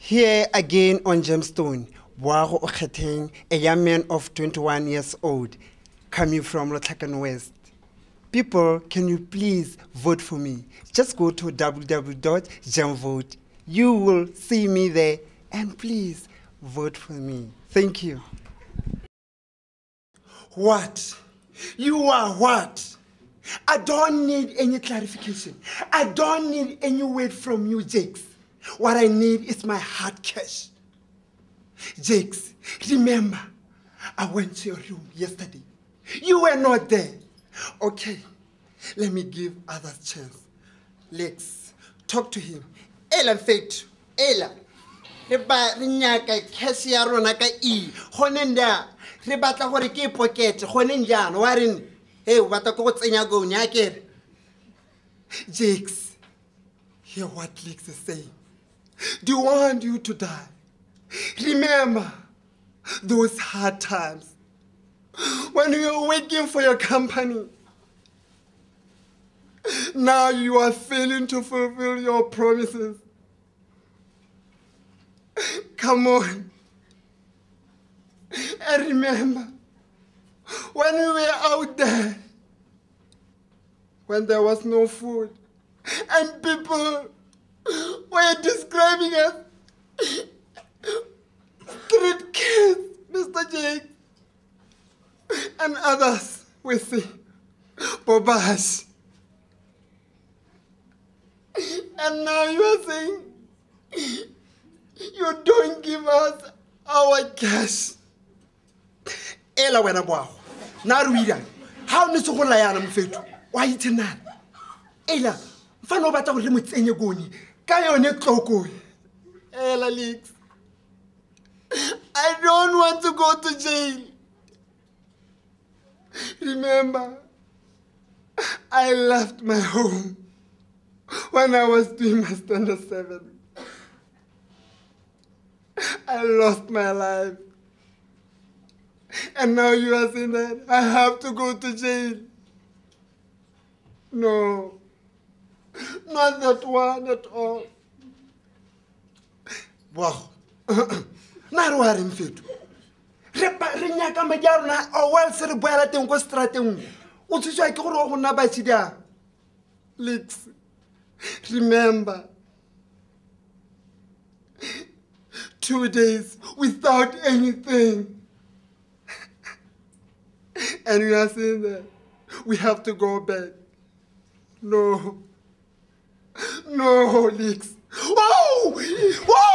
Here again on Gemstone, Boago Okgetheng, a young man of 21 years old, coming from Lotlakan West. People, can you please vote for me? Just go to www.gemvote. You will see me there, and please vote for me. Thank you. What? You are what? I don't need any clarification. I don't need any word from you, Jakes. What I need is my hard cash. Jakes, remember, I went to your room yesterday. You were not there. Okay, let me give others a chance. Lex, talk to him. Ela Fate, Ela. Reba rinyaka cash ya rona ka e. Honenda, re batla gore ke pocket, honenjana wa reng. Hey, what a go tsenya go nyakere. Jakes, hear what Lex is saying. Do you want you to die? Remember those hard times when you were waiting for your company. Now you are failing to fulfill your promises. Come on. And remember, when we were out there, when there was no food, and people were describing us street kids, Mr. Jake, and others we see Bobash. And now you are saying you don't give us our cash. Ela wena Boago. Na ruida. How ne se go layana mfetu? Wa itsenana. Ela, mfana o batla go le motsenye goni. Ka yone tloko. Ela Lex. I don't want to go to jail. Remember, I left my home when I was doing my standard 7. I lost my life. And now you are saying that I have to go to jail. No, not that one at all. Wow. Na worry mfetu. Re nyaka majalo na o well se re boela teng go strateng. O tsitswa ke gore go na ba tshida. Lex, remember, 2 days without anything. And we are saying that we have to go back. No. No, Lex. Whoa! Whoa!